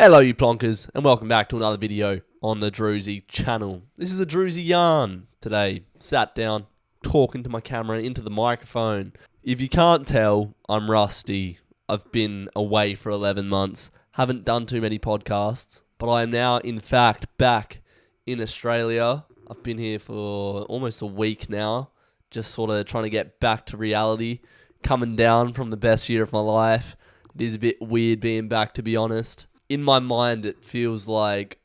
Hello you plonkers, and welcome back to another video on the Drewzy Channel. This is a Drewzy Yarn today. Sat down, talking to my camera into the microphone. If you can't tell, I'm rusty. I've been away for 11 months. Haven't done too many podcasts, but I am now in fact back in Australia. I've been here for almost a week now, just sort of trying to get back to reality. Coming down from the best year of my life. It is a bit weird being back, to be honest. In my mind, it feels like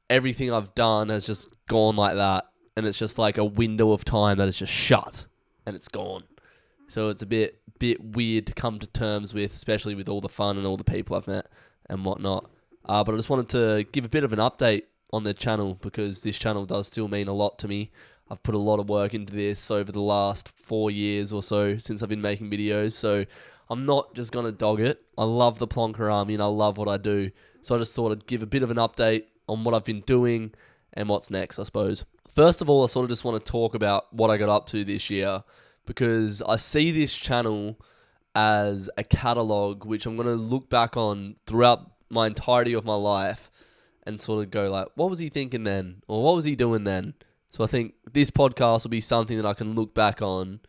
everything I've done has just gone like that. And it's just like a window of time that is just shut. And it's gone. So it's a bit weird to come to terms with, especially with all the fun and all the people I've met and whatnot. But I just wanted to give a bit of an update on the channel, because this channel does still mean a lot to me. I've put a lot of work into this over the last 4 years or so since I've been making videos. So I'm not just going to dog it. I love the Plonker Army and I love what I do. So I just thought I'd give a bit of an update on what I've been doing and what's next, I suppose. First of all, I sort of just want to talk about what I got up to this year, because I see this channel as a catalogue which I'm going to look back on throughout my entirety of my life and sort of go like, what was he thinking then? Or what was he doing then? So I think this podcast will be something that I can look back on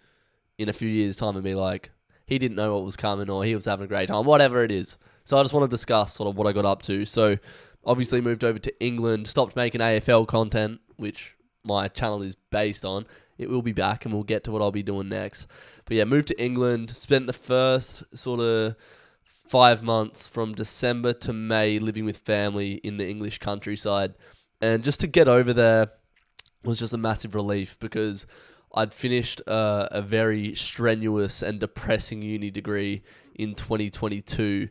in a few years' time and be like, he didn't know what was coming, or he was having a great time, whatever it is. So I just want to discuss sort of what I got up to. So obviously moved over to England, stopped making AFL content, which my channel is based on. It will be back and we'll get to what I'll be doing next. But yeah, moved to England, spent the first sort of 5 months from December to May living with family in the English countryside. And just to get over there was just a massive relief, because I'd finished a very strenuous and depressing uni degree in 2022.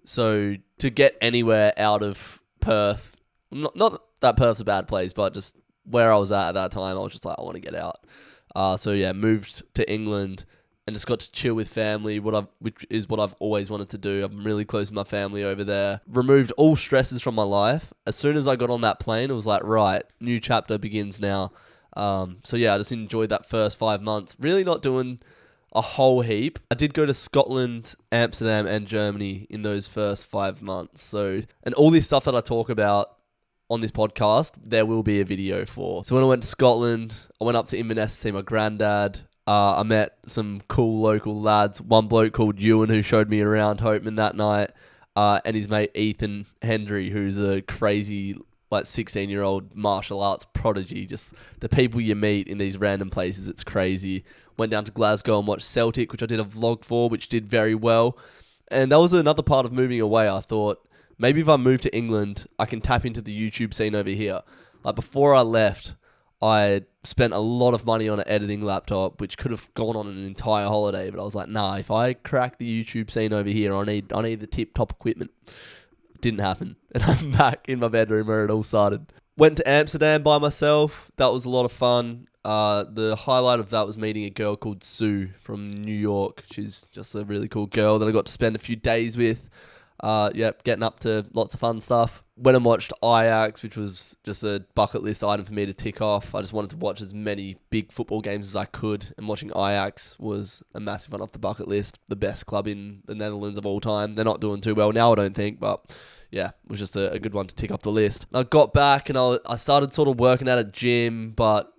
So to get anywhere out of Perth, not that Perth's a bad place, but just where I was at that time, I was just like, I want to get out. So yeah, moved to England and just got to chill with family, which is what I've always wanted to do. I'm really close with my family over there. Removed all stresses from my life. As soon as I got on that plane, it was like, right, new chapter begins now. So yeah, I just enjoyed that first 5 months. Really not doing a whole heap. I did go to Scotland, Amsterdam, and Germany in those first 5 months. So, and all this stuff that I talk about on this podcast, there will be a video for. So when I went to Scotland, I went up to Inverness to see my granddad. I met some cool local lads. One bloke called Ewan who showed me around Hopeman that night, and his mate Ethan Hendry, who's a crazy 16-year-old martial arts prodigy. Just the people you meet in these random places, it's crazy. Went down to Glasgow and watched Celtic, which I did a vlog for, which did very well. And that was another part of moving away. I thought, maybe if I move to England, I can tap into the YouTube scene over here. Like before I left, I spent a lot of money on an editing laptop, which could have gone on an entire holiday. But I was like, nah, if I crack the YouTube scene over here, I need the tip-top equipment. Didn't happen. And I'm back in my bedroom where it all started. Went to Amsterdam by myself. That was a lot of fun. The highlight of that was meeting a girl called Sue from New York. She's just a really cool girl that I got to spend a few days with. Getting up to lots of fun stuff. Went and watched Ajax, which was just a bucket list item for me to tick off. I just wanted to watch as many big football games as I could, and watching Ajax was a massive one off the bucket list. The best club in the Netherlands of all time. They're not doing too well now, I don't think, but yeah, it was just a good one to tick off the list. I got back and I started sort of working at a gym, but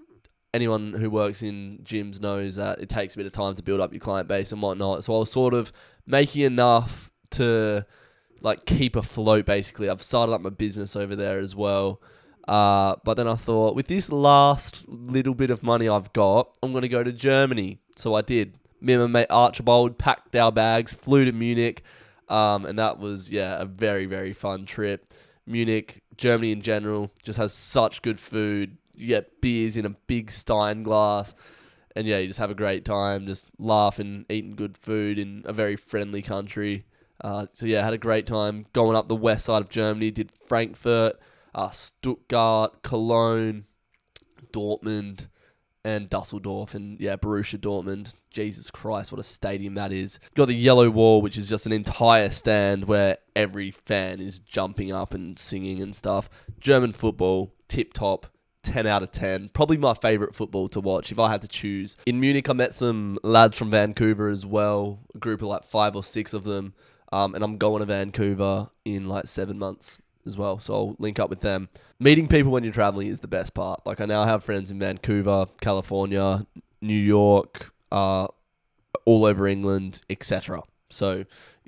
anyone who works in gyms knows that it takes a bit of time to build up your client base and whatnot. So I was sort of making enough to keep afloat, basically. I've started up my business over there as well. But then I thought, with this last little bit of money I've got, I'm going to go to Germany. So I did. Me and my mate Archibald packed our bags, flew to Munich. And that was, a very, very fun trip. Munich, Germany in general, just has such good food. You get beers in a big Stein glass. And yeah, you just have a great time, just laughing, eating good food in a very friendly country. So yeah, had a great time going up the west side of Germany. Did Frankfurt, Stuttgart, Cologne, Dortmund, and Dusseldorf, and yeah, Borussia Dortmund. Jesus Christ, what a stadium that is. Got the Yellow Wall, which is just an entire stand where every fan is jumping up and singing and stuff. German football, tip-top. 10 out of 10. Probably my favourite football to watch if I had to choose. In Munich, I met some lads from Vancouver as well. A group of 5 or 6 of them. And I'm going to Vancouver in 7 months. as well, so I'll link up with them. Meeting people when you're traveling is the best part. Like, I now have friends in Vancouver, California, New York, all over England, etc. So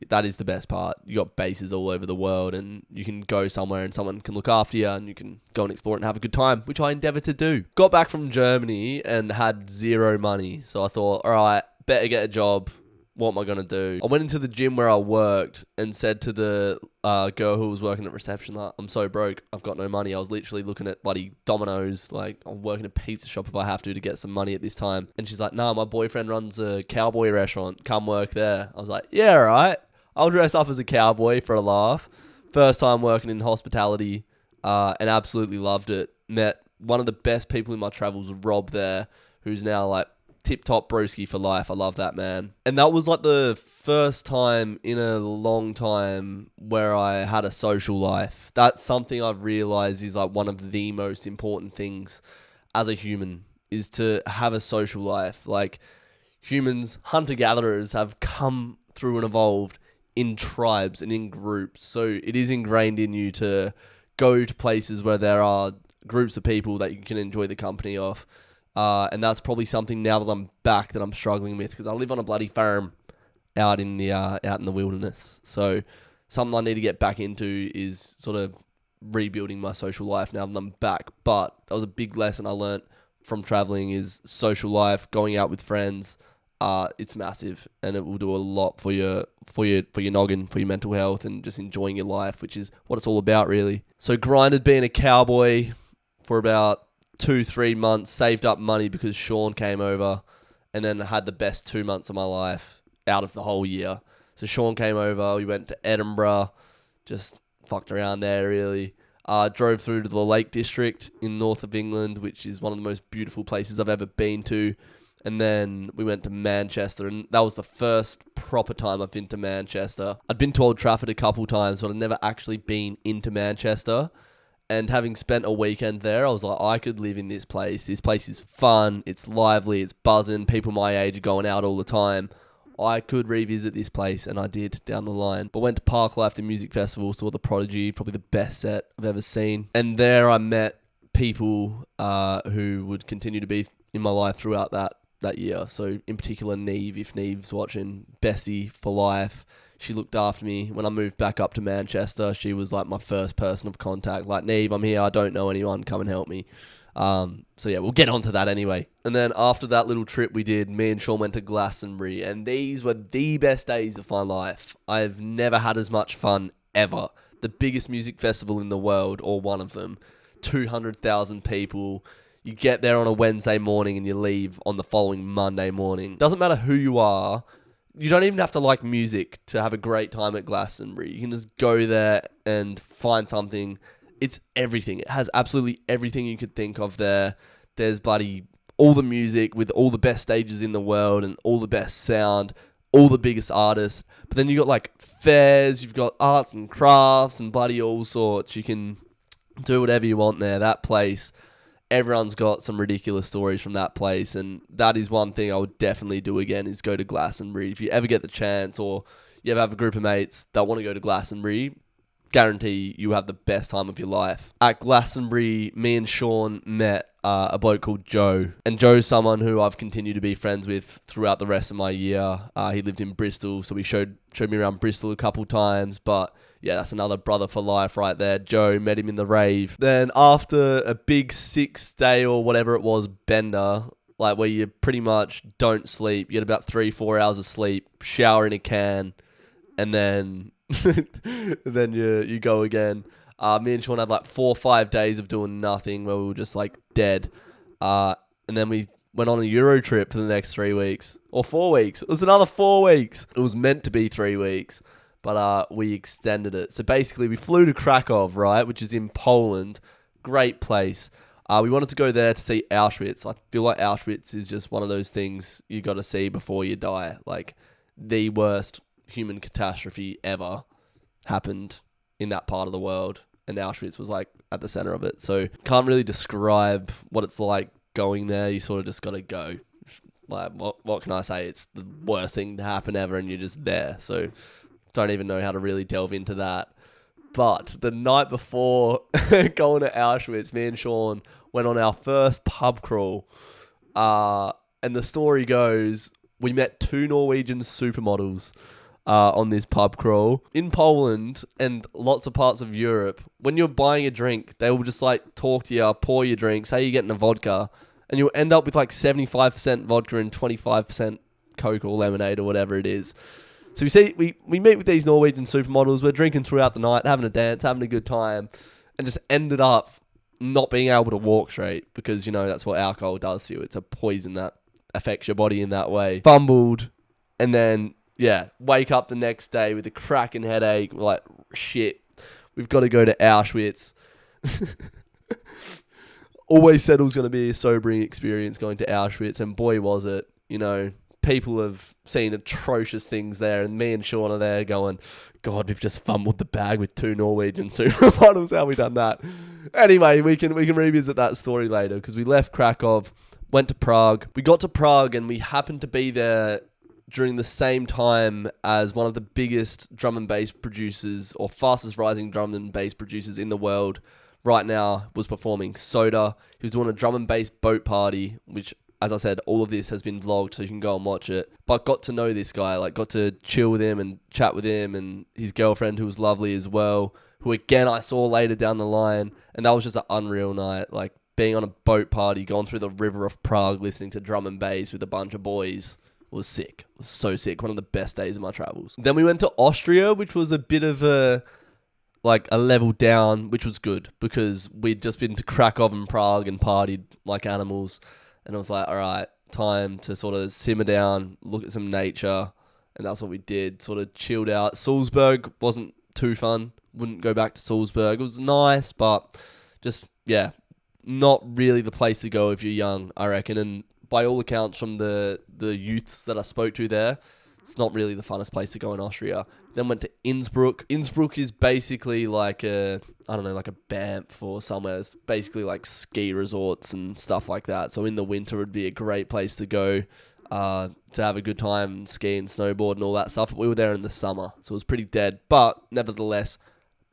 that is the best part. You got bases all over the world, and you can go somewhere and someone can look after you, and you can go and explore it and have a good time, which I endeavour to do. Got back from Germany and had zero money, so I thought, all right, better get a job. What am I going to do? I went into the gym where I worked and said to the girl who was working at reception, like, I'm so broke, I've got no money. I was literally looking at bloody Domino's, like, I'm working a pizza shop if I have to get some money at this time. And she's like, nah, my boyfriend runs a cowboy restaurant, come work there. I was like, yeah, all right, I'll dress up as a cowboy for a laugh. First time working in hospitality, and absolutely loved it. Met one of the best people in my travels, Rob there, who's now like tip-top broski for life. I love that man. And that was like the first time in a long time where I had a social life. That's something I've realized is like one of the most important things as a human, is to have a social life. Like, humans, hunter-gatherers, have come through and evolved in tribes and in groups. So it is ingrained in you to go to places where there are groups of people that you can enjoy the company of. And that's probably something now that I'm back that I'm struggling with, because I live on a bloody farm out in the wilderness. So something I need to get back into is sort of rebuilding my social life now that I'm back. But that was a big lesson I learnt from traveling, is social life, going out with friends. It's massive, and it will do a lot for your noggin, for your mental health, and just enjoying your life, which is what it's all about, really. So grinded being a cowboy for about 2-3 months, saved up money because Sean came over, and then had the best 2 months of my life out of the whole year. So Sean came over, we went to Edinburgh, just fucked around there really. Drove through to the Lake District in north of England, which is one of the most beautiful places I've ever been to. And then we went to Manchester, and that was the first proper time I've been to Manchester. I'd been to Old Trafford a couple times, but I'd never actually been into Manchester. And having spent a weekend there, I was like, I could live in this place. This place is fun, it's lively, it's buzzing. People my age are going out all the time. I could revisit this place, and I did down the line. But went to Parklife, the music festival, saw The Prodigy, probably the best set I've ever seen. And there I met people who would continue to be in my life throughout that year. So in particular, Neve, if Neve's watching, Bessie for life. She looked after me when I moved back up to Manchester. She was like my first person of contact. Like, Neve, I'm here. I don't know anyone. Come and help me. So yeah, we'll get onto that anyway. And then after that little trip we did, me and Sean went to Glastonbury, and these were the best days of my life. I've never had as much fun ever. The biggest music festival in the world, or one of them. 200,000 people. You get there on a Wednesday morning and you leave on the following Monday morning. Doesn't matter who you are. You don't even have to like music to have a great time at Glastonbury. You can just go there and find something. It's everything. It has absolutely everything you could think of there. There's bloody all the music with all the best stages in the world and all the best sound, all the biggest artists. But then you got like fairs, you've got arts and crafts and bloody all sorts. You can do whatever you want there. That place, everyone's got some ridiculous stories from that place, and that is one thing I would definitely do again, is go to Glastonbury. If you ever get the chance, or you ever have a group of mates that want to go to Glastonbury, guarantee you have the best time of your life. At Glastonbury, me and Sean met a bloke called Joe, and Joe's someone who I've continued to be friends with throughout the rest of my year. He lived in Bristol, so he showed me around Bristol a couple times, but yeah, that's another brother for life right there. Joe, met him in the rave. Then after a big 6-day or whatever it was bender, like where you pretty much don't sleep, you get about 3-4 hours of sleep, shower in a can, and then then you go again. Me and Sean had like 4 or 5 days of doing nothing, where we were just like dead. And then we went on a Euro trip for the next 3 weeks. Or 4 weeks. It was another 4 weeks. It was meant to be 3 weeks, but we extended it. So basically we flew to Krakow, right, which is in Poland. Great place. We wanted to go there to see Auschwitz. I feel like Auschwitz is just one of those things you got to see before you die. Like, the worst human catastrophe ever happened in that part of the world, and Auschwitz was like at the center of it. So can't really describe what it's like going there. You sort of just got to go. Like, what can I say? It's the worst thing to happen ever, and you're just there. So don't even know how to really delve into that. But the night before going to Auschwitz, me and Sean went on our first pub crawl. And the story goes, we met 2 Norwegian supermodels on this pub crawl. In Poland and lots of parts of Europe, when you're buying a drink, they will just like talk to you, pour your drink, say you're getting a vodka, and you'll end up with like 75% vodka and 25% Coke or lemonade or whatever it is. So we meet with these Norwegian supermodels, we're drinking throughout the night, having a dance, having a good time, and just ended up not being able to walk straight because, you know, that's what alcohol does to you. It's a poison that affects your body in that way. Fumbled, and then, yeah, wake up the next day with a cracking headache, like, shit, we've got to go to Auschwitz. Always said it was going to be a sobering experience going to Auschwitz, and boy was it, you know. People have seen atrocious things there, and me and Sean are there going, God, we've just fumbled the bag with 2 Norwegian supermodels. How have we done that? Anyway, we can revisit that story later, because we left Krakow, went to Prague. We got to Prague, and we happened to be there during the same time as one of the biggest drum and bass producers, or fastest rising drum and bass producers in the world right now, was performing. Soda. He was doing a drum and bass boat party, which, as I said, all of this has been vlogged, so you can go and watch it. But got to know this guy, like got to chill with him and chat with him, and his girlfriend, who was lovely as well, who again I saw later down the line. And that was just an unreal night, like being on a boat party, going through the river of Prague, listening to drum and bass with a bunch of boys. Was sick. It was so sick. One of the best days of my travels. Then we went to Austria, which was a bit of a level down, which was good because we'd just been to Krakow and Prague and partied like animals. And I was like, all right, time to sort of simmer down, look at some nature. And that's what we did, sort of chilled out. Salzburg wasn't too fun. Wouldn't go back to Salzburg. It was nice, but just, yeah, not really the place to go if you're young, I reckon. And by all accounts from the youths that I spoke to there, it's not really the funnest place to go in Austria. Then went to Innsbruck. Innsbruck is basically like a Banff or somewhere. It's basically like ski resorts and stuff like that. So in the winter would be a great place to go to have a good time, ski and snowboard and all that stuff. But we were there in the summer, so it was pretty dead. But nevertheless,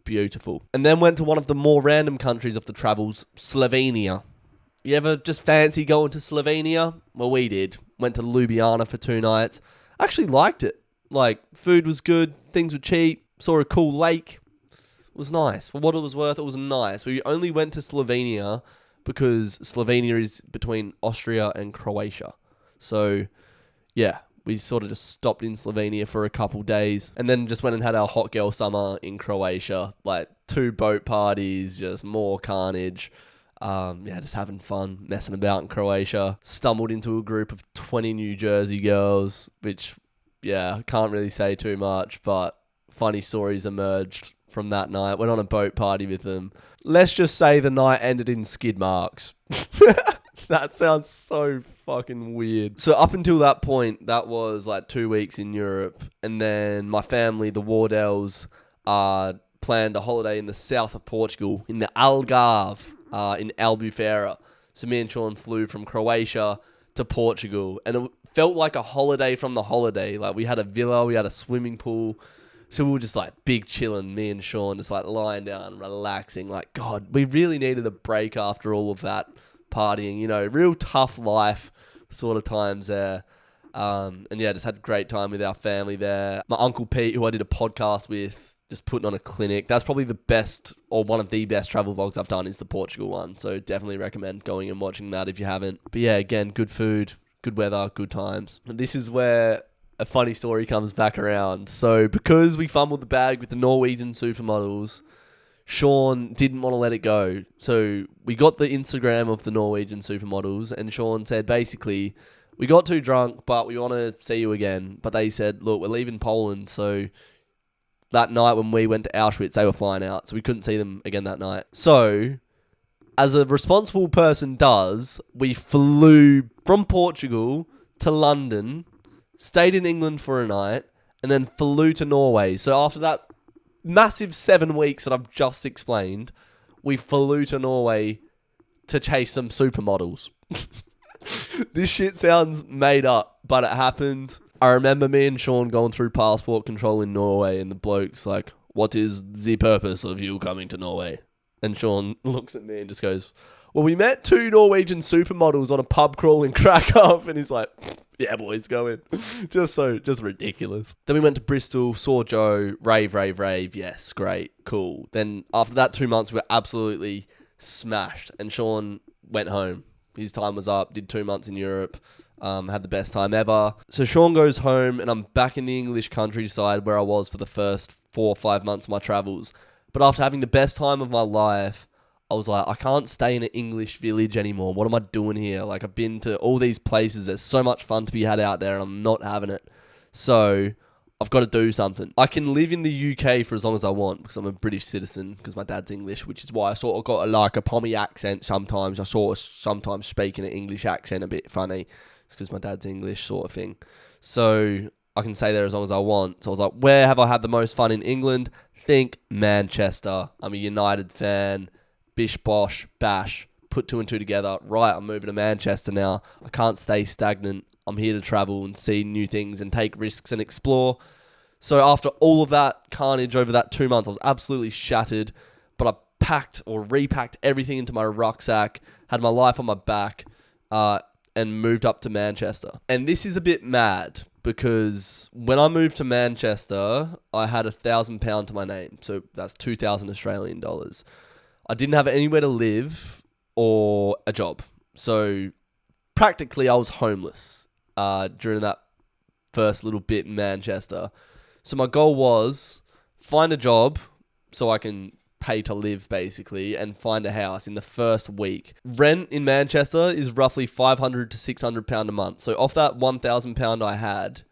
beautiful. And then went to one of the more random countries of the travels, Slovenia. You ever just fancy going to Slovenia? Well, we did. Went to Ljubljana for 2 nights. Actually liked it. Like, food was good, things were cheap, saw a cool lake. It was nice. For what it was worth, it was nice. We only went to Slovenia because Slovenia is between Austria and Croatia. So, yeah, we sort of just stopped in Slovenia for a couple days and then just went and had our hot girl summer in Croatia. Like, 2 boat parties, just more carnage. Just having fun, messing about in Croatia. Stumbled into a group of 20 New Jersey girls, which, yeah, can't really say too much, but funny stories emerged from that night. Went on a boat party with them. Let's just say the night ended in skid marks. That sounds so fucking weird. So up until that point, that was like 2 weeks in Europe. And then my family, the Wardells, planned a holiday in the south of Portugal, in the Algarve. In Albufeira. So me and Sean flew from Croatia to Portugal, and it felt like a holiday from the holiday. Like, we had a villa, we had a swimming pool, so we were just like big chilling, me and Sean just like lying down, relaxing. Like, God, we really needed a break after all of that partying, you know, real tough life sort of times there. And yeah, just had a great time with our family there. My Uncle Pete, who I did a podcast with, just putting on a clinic. That's probably the best, or one of the best travel vlogs I've done, is the Portugal one. So definitely recommend going and watching that if you haven't. But yeah, again, good food, good weather, good times. And this is where a funny story comes back around. So because we fumbled the bag with the Norwegian supermodels, Sean didn't want to let it go. So we got the Instagram of the Norwegian supermodels, and Sean said, basically, we got too drunk, but we want to see you again. But they said, look, we're leaving Poland, so that night when we went to Auschwitz, they were flying out, so we couldn't see them again that night. So, as a responsible person does, we flew from Portugal to London, stayed in England for a night, and then flew to Norway. So after that massive 7 weeks that I've just explained, we flew to Norway to chase some supermodels. This shit sounds made up, but it happened. I remember me and Sean going through passport control in Norway, and the bloke's like, what is the purpose of you coming to Norway? And Sean looks at me and just goes, well, we met 2 Norwegian supermodels on a pub crawl in Krakow. And he's like, yeah, boys, go in. just ridiculous. Then we went to Bristol, saw Joe, rave. Yes, great, cool. Then after that 2 months, we were absolutely smashed. And Sean went home. His time was up, did 2 months in Europe, had the best time ever. So Sean goes home and I'm back in the English countryside where I was for the first 4 or 5 months of my travels. But after having the best time of my life, I was like, I can't stay in an English village anymore. What am I doing here? Like, I've been to all these places. There's so much fun to be had out there and I'm not having it. So I've got to do something. I can live in the UK for as long as I want because I'm a British citizen because my dad's English, which is why I sort of got a Pommy accent sometimes. I sort of sometimes speak in an English accent a bit funny. It's because my dad's English sort of thing. So I can stay there as long as I want. So I was like, where have I had the most fun in England? Think Manchester. I'm a United fan. Bish, bosh, bash. Put 2 and 2 together. Right, I'm moving to Manchester now. I can't stay stagnant. I'm here to travel and see new things and take risks and explore. So after all of that carnage over that 2 months, I was absolutely shattered. But I packed or repacked everything into my rucksack, had my life on my back, and moved up to Manchester. And this is a bit mad because when I moved to Manchester, I had £1,000 to my name. So that's 2,000 Australian dollars. I didn't have anywhere to live or a job. So practically I was homeless during that first little bit in Manchester. So my goal was find a job so I can pay to live basically and find a house in the first week. Rent in Manchester is roughly £500 to £600 a month. So off that £1,000 I had,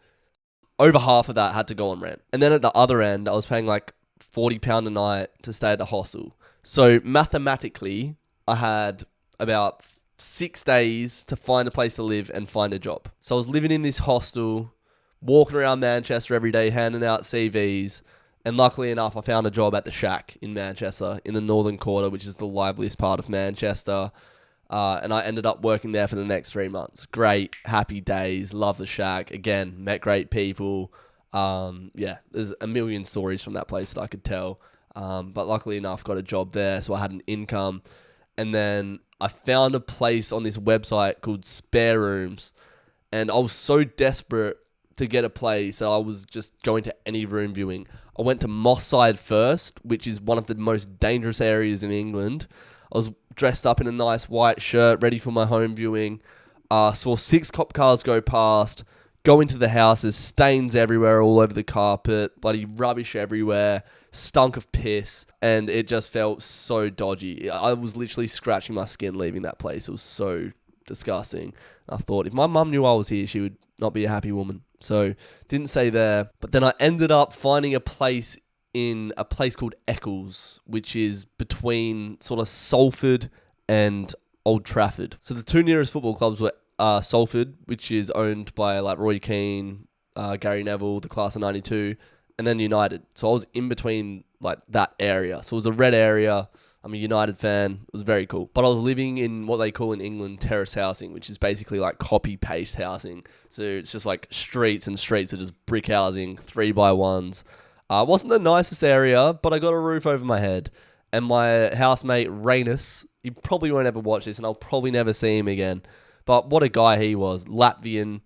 over half of that had to go on rent. And then at the other end, I was paying like £40 a night to stay at a hostel. So mathematically, I had about 6 days to find a place to live and find a job. So I was living in this hostel, walking around Manchester every day, handing out CVs. And luckily enough, I found a job at the Shack in Manchester, in the Northern Quarter, which is the liveliest part of Manchester. And I ended up working there for the next 3 months. Great, happy days, love the Shack. Again, met great people. There's a million stories from that place that I could tell. But luckily enough, got a job there, so I had an income. And then I found a place on this website called Spare Rooms. And I was so desperate to get a place that I was just going to any room viewing. I went to Moss Side first, which is one of the most dangerous areas in England. I was dressed up in a nice white shirt, ready for my home viewing. Saw 6 cop cars go past, go into the houses, stains everywhere all over the carpet, bloody rubbish everywhere, stunk of piss, and it just felt so dodgy. I was literally scratching my skin leaving that place. It was so disgusting. I thought if my mum knew I was here, she would not be a happy woman. So didn't stay there. But then I ended up finding a place in a place called Eccles, which is between sort of Salford and Old Trafford. So the 2 nearest football clubs were Salford, which is owned by like Roy Keane, Gary Neville, the class of 92, and then United. So I was in between like that area. So it was a red area. I'm a United fan. It was very cool. But I was living in what they call in England terrace housing, which is basically like copy-paste housing. So it's just like streets and streets of just brick housing, 3x1s. Wasn't the nicest area, but I got a roof over my head. And my housemate, Rainus, he probably won't ever watch this, and I'll probably never see him again. But what a guy he was. Latvian,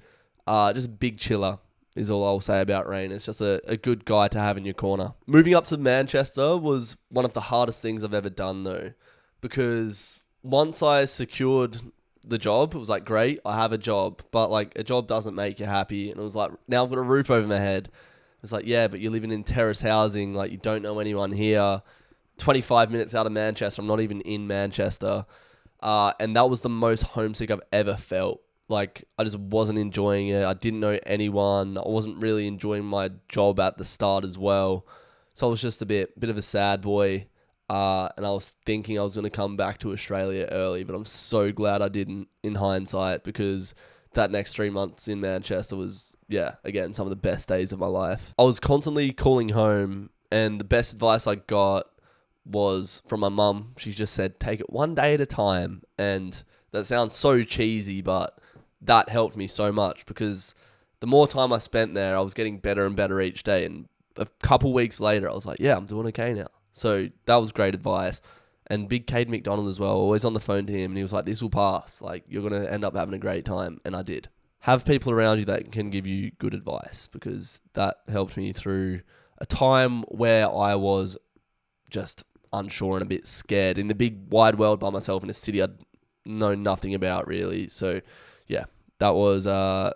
just a big chiller is all I'll say about Rainus. Just a good guy to have in your corner. Moving up to Manchester was one of the hardest things I've ever done, though. Because once I secured the job, it was like, great, I have a job. But like, a job doesn't make you happy. And it was like, now I've got a roof over my head. It's like, yeah, but you're living in terrace housing. Like, you don't know anyone here. 25 minutes out of Manchester. I'm not even in Manchester. And that was the most homesick I've ever felt. Like, I just wasn't enjoying it. I didn't know anyone. I wasn't really enjoying my job at the start as well. So I was just a bit of a sad boy. And I was thinking I was going to come back to Australia early, but I'm so glad I didn't in hindsight, because that next 3 months in Manchester was, again, some of the best days of my life. I was constantly calling home, and the best advice I got was from my mum. She just said, take it one day at a time. And that sounds so cheesy, but that helped me so much, because the more time I spent there, I was getting better and better each day. And a couple weeks later, I was like, yeah, I'm doing okay now. So that was great advice. And big Cade McDonald as well, always on the phone to him. And he was like, this will pass. Like, you're going to end up having a great time. And I did. Have people around you that can give you good advice, because that helped me through a time where I was just unsure and a bit scared in the big wide world by myself in a city I'd know nothing about really. So yeah, that was a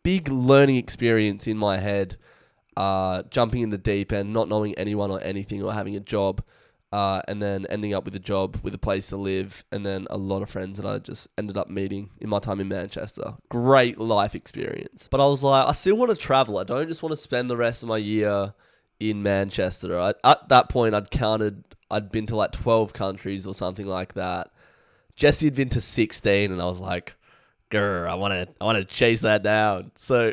big learning experience in my head, jumping in the deep end, not knowing anyone or anything or having a job. And then ending up with a job, with a place to live, and then a lot of friends that I just ended up meeting in my time in Manchester. Great life experience. But I was like, I still want to travel. I don't just want to spend the rest of my year in Manchester. At that point, I'd been to like 12 countries or something like that. Jesse had been to 16, and I was like, grr, I want to chase that down. So,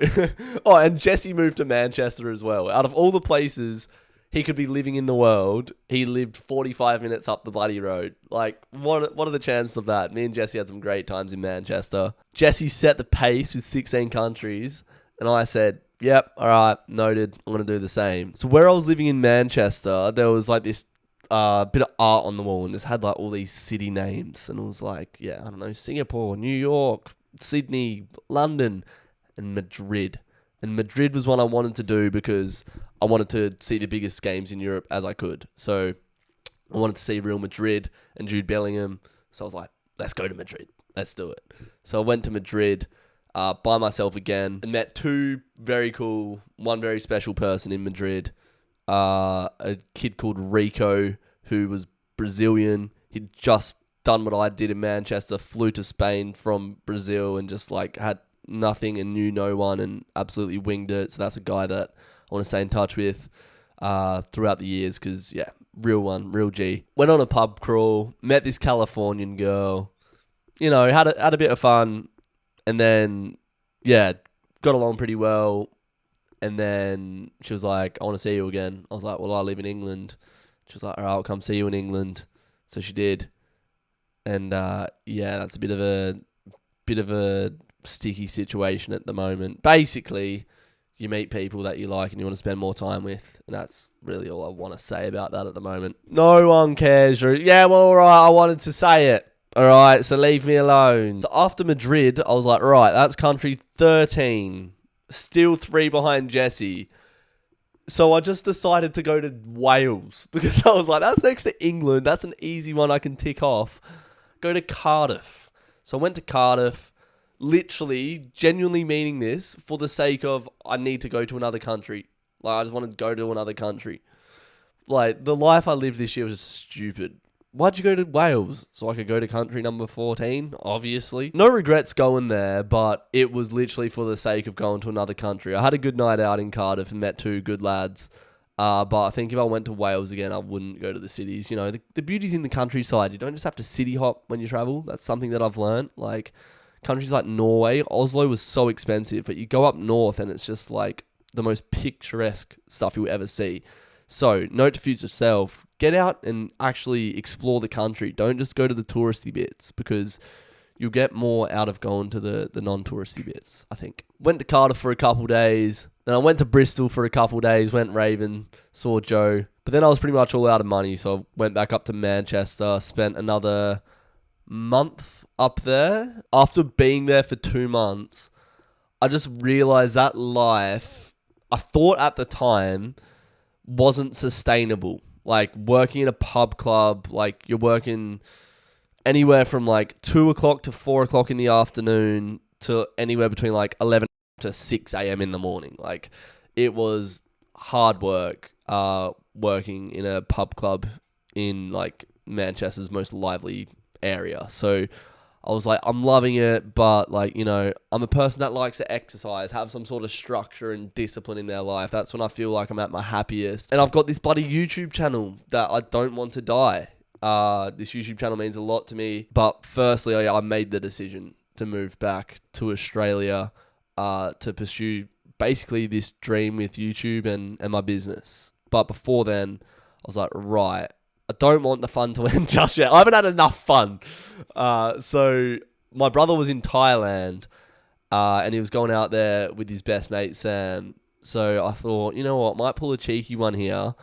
and Jesse moved to Manchester as well. Out of all the places he could be living in the world, he lived 45 minutes up the bloody road. Like, what are the chances of that? Me and Jesse had some great times in Manchester. Jesse set the pace with 16 countries, and I said, yep, all right, noted, I'm going to do the same. So where I was living in Manchester, there was like this bit of art on the wall, and just had like all these city names, and it was like, yeah, I don't know, Singapore, New York, Sydney, London, and Madrid. And Madrid was one I wanted to do because I wanted to see the biggest games in Europe as I could. So I wanted to see Real Madrid and Jude Bellingham. So I was like, let's go to Madrid. Let's do it. So I went to Madrid by myself again and met two very cool, one very special person in Madrid. A kid called Rico, who was Brazilian. He'd just done what I did in Manchester, flew to Spain from Brazil and just like had nothing and knew no one and absolutely winged it. So that's a guy that I want to stay in touch with throughout the years, because yeah, real one, real G. Went on a pub crawl, met this Californian girl, you know, had a bit of fun, and then yeah, got along pretty well. And then she was like, I want to see you again. I was like, well, I live in England. She was like, all right, I'll come see you in England. So she did. And yeah, that's a bit of a sticky situation at the moment. Basically, you meet people that you like and you want to spend more time with, and that's really all I want to say about that at the moment. No one cares. Yeah, well, all right, I wanted to say it. All right, so leave me alone. So after Madrid, I was like, right, that's country 13. Still 3 behind Jesse. So I just decided to go to Wales, because I was like, that's next to England. That's an easy one I can tick off. Go to Cardiff. So I went to Cardiff, literally, genuinely meaning this, for the sake of, I need to go to another country. Like, I just wanted to go to another country. Like, the life I lived this year was stupid. Why'd you go to Wales? So I could go to country number 14, obviously. No regrets going there, but it was literally for the sake of going to another country. I had a good night out in Cardiff and met 2 good lads. But I think if I went to Wales again, I wouldn't go to the cities. You know, the beauty's in the countryside. You don't just have to city hop when you travel. That's something that I've learned. Like, countries like Norway, Oslo was so expensive, but you go up north and it's just like the most picturesque stuff you'll ever see. So, note to future self, get out and actually explore the country. Don't just go to the touristy bits, because you'll get more out of going to the non-touristy bits, I think. Went to Cardiff for a couple days. Then I went to Bristol for a couple days, went Raven, saw Joe. But then I was pretty much all out of money, so I went back up to Manchester, spent another month up there. After being there for 2 months, I just realised that life, I thought at the time, wasn't sustainable. Like, working in a pub club, like, you're working anywhere from like 2 o'clock to 4 o'clock in the afternoon to anywhere between like 11 to 6 a.m. in the morning. Like, it was hard work working in a pub club in like Manchester's most lively area. So I was like, I'm loving it, but like, you know, I'm a person that likes to exercise, have some sort of structure and discipline in their life. That's when I feel like I'm at my happiest. And I've got this bloody YouTube channel that I don't want to die. This YouTube channel means a lot to me. But firstly, I made the decision to move back to Australia to pursue basically this dream with YouTube and my business. But before then, I was like, right, I don't want the fun to end just yet. I haven't had enough fun. So my brother was in Thailand and he was going out there with his best mate, Sam. So I thought, you know what, might pull a cheeky one here.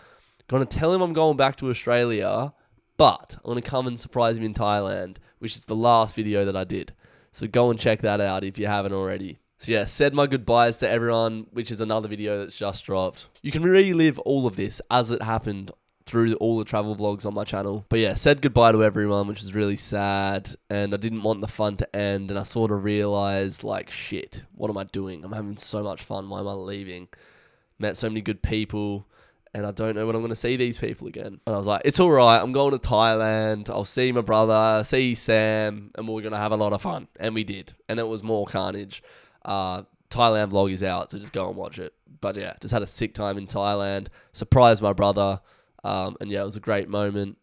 Gonna tell him I'm going back to Australia, but I'm gonna come and surprise him in Thailand, which is the last video that I did. So go and check that out if you haven't already. So yeah, said my goodbyes to everyone, which is another video that's just dropped. You can relive all of this as it happened through all the travel vlogs on my channel. But yeah, said goodbye to everyone, which was really sad, and I didn't want the fun to end, and I sort of realized, like, shit, what am I doing? I'm having so much fun, why am I leaving? Met so many good people, and I don't know when I'm going to see these people again. And I was like, it's alright, I'm going to Thailand, I'll see my brother, see Sam, and we're going to have a lot of fun. And we did, and it was more carnage. Thailand vlog is out, so just go and watch it. But yeah, just had a sick time in Thailand, surprised my brother, and yeah, it was a great moment.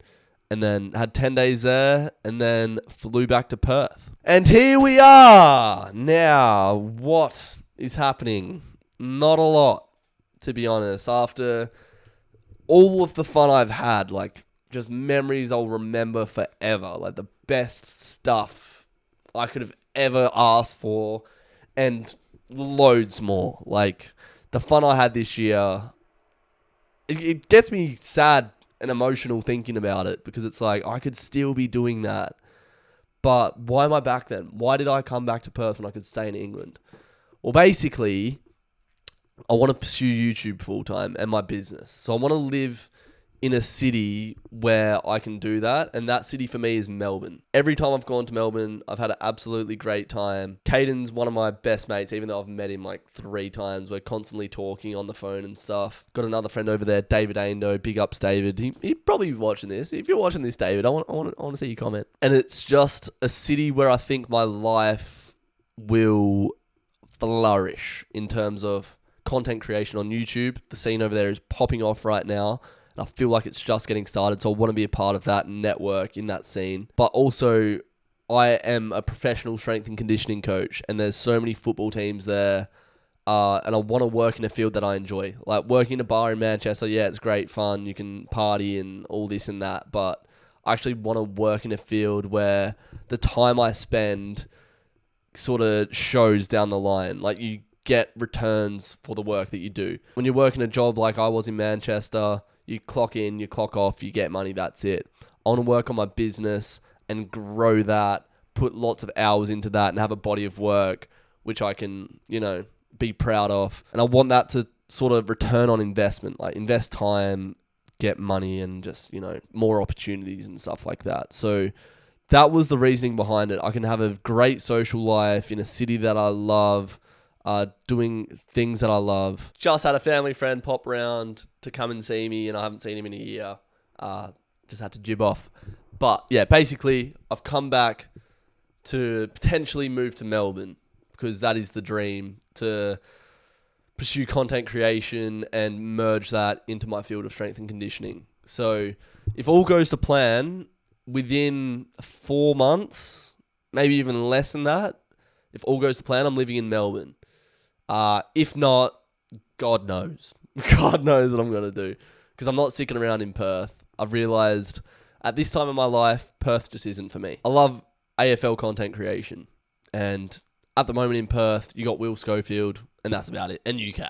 And then had 10 days there, and then flew back to Perth. And here we are! Now, what is happening? Not a lot, to be honest. After all of the fun I've had, like, just memories I'll remember forever. Like, the best stuff I could have ever asked for, and loads more. Like, the fun I had this year, it gets me sad and emotional thinking about it, because it's like, I could still be doing that. But why am I back then? Why did I come back to Perth when I could stay in England? Well, basically, I want to pursue YouTube full time and my business. So I want to live in a city where I can do that. And that city for me is Melbourne. Every time I've gone to Melbourne, I've had an absolutely great time. Caden's one of my best mates, even though I've met him like 3 times. We're constantly talking on the phone and stuff. Got another friend over there, David Aindo. Big ups, David. He'd probably be watching this. If you're watching this, David, I want to see you comment. And it's just a city where I think my life will flourish in terms of content creation on YouTube. The scene over there is popping off right now. And I feel like it's just getting started, so I want to be a part of that network in that scene. But also, I am a professional strength and conditioning coach, and there's so many football teams there, and I want to work in a field that I enjoy. Like, working in a bar in Manchester, yeah, it's great fun, you can party and all this and that, but I actually want to work in a field where the time I spend sort of shows down the line. Like, you get returns for the work that you do. When you're working a job like I was in Manchester, you clock in, you clock off, you get money, that's it. I want to work on my business and grow that, put lots of hours into that, and have a body of work which I can, be proud of. And I want that to sort of return on investment, like invest time, get money, and just, more opportunities and stuff like that. So that was the reasoning behind it. I can have a great social life in a city that I love, doing things that I love. Just had a family friend pop round to come and see me, and I haven't seen him in a year. Just had to jib off. But yeah, basically, I've come back to potentially move to Melbourne, because that is the dream, to pursue content creation and merge that into my field of strength and conditioning. So if all goes to plan, within 4 months, maybe even less than that, if all goes to plan, I'm living in Melbourne. If not, God knows. God knows what I'm going to do. Because I'm not sticking around in Perth. I've realised at this time in my life, Perth just isn't for me. I love AFL content creation. And at the moment in Perth, you got Will Schofield, and that's about it. And UCAT.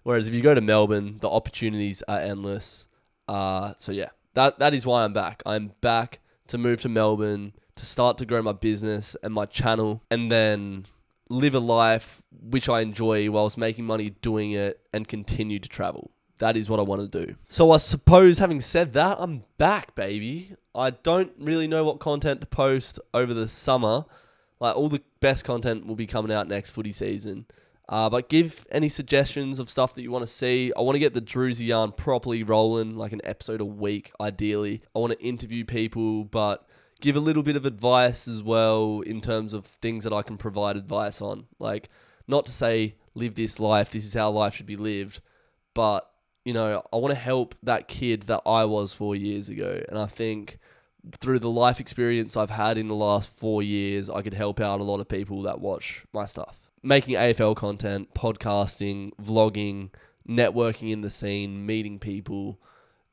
Whereas if you go to Melbourne, the opportunities are endless. So yeah, that is why I'm back. I'm back to move to Melbourne, to start to grow my business and my channel, and then live a life which I enjoy whilst making money doing it, and continue to travel. That is what I want to do. So I suppose, having said that, I'm back, baby. I don't really know what content to post over the summer. Like, all the best content will be coming out next footy season. But give any suggestions of stuff that you want to see. I want to get the Drewzy Yarn properly rolling, like an episode a week, ideally. I want to interview people, but give a little bit of advice as well in terms of things that I can provide advice on. Like, not to say, live this life, this is how life should be lived, but, I want to help that kid that I was 4 years ago. And I think through the life experience I've had in the last 4 years, I could help out a lot of people that watch my stuff. Making AFL content, podcasting, vlogging, networking in the scene, meeting people,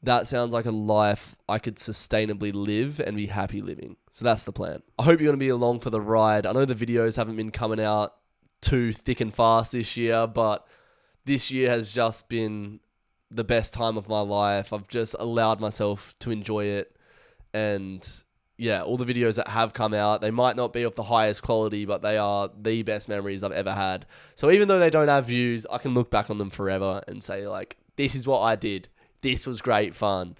that sounds like a life I could sustainably live and be happy living. So that's the plan. I hope you're going to be along for the ride. I know the videos haven't been coming out too thick and fast this year, but this year has just been the best time of my life. I've just allowed myself to enjoy it. And yeah, all the videos that have come out, they might not be of the highest quality, but they are the best memories I've ever had. So even though they don't have views, I can look back on them forever and say, like, this is what I did. This was great fun.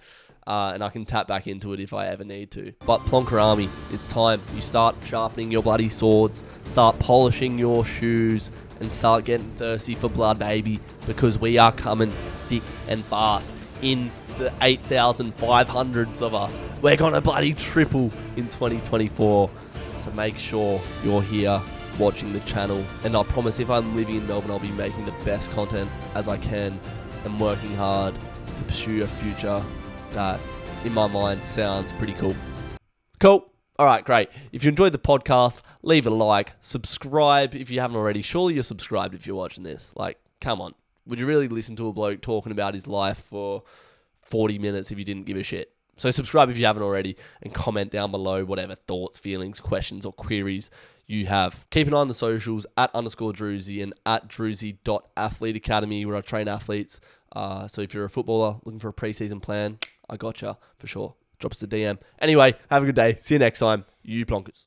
And I can tap back into it if I ever need to. But Plonker Army, it's time. You start sharpening your bloody swords, start polishing your shoes, and start getting thirsty for blood, baby, because we are coming thick and fast. In the 8,500s of us, we're gonna bloody triple in 2024. So make sure you're here watching the channel. And I promise, if I'm living in Melbourne, I'll be making the best content as I can and working hard to pursue a future that, in my mind, sounds pretty cool. Cool. All right, great. If you enjoyed the podcast, leave a like, subscribe if you haven't already. Surely you're subscribed if you're watching this. Like, come on. Would you really listen to a bloke talking about his life for 40 minutes if you didn't give a shit? So subscribe if you haven't already, and comment down below whatever thoughts, feelings, questions, or queries you have. Keep an eye on the socials @_Drewzy and @Drewzy.athleteacademy, where I train athletes. So if you're a footballer looking for a preseason plan, I gotcha for sure. Drop us a DM. Anyway, have a good day. See you next time. You plonkers.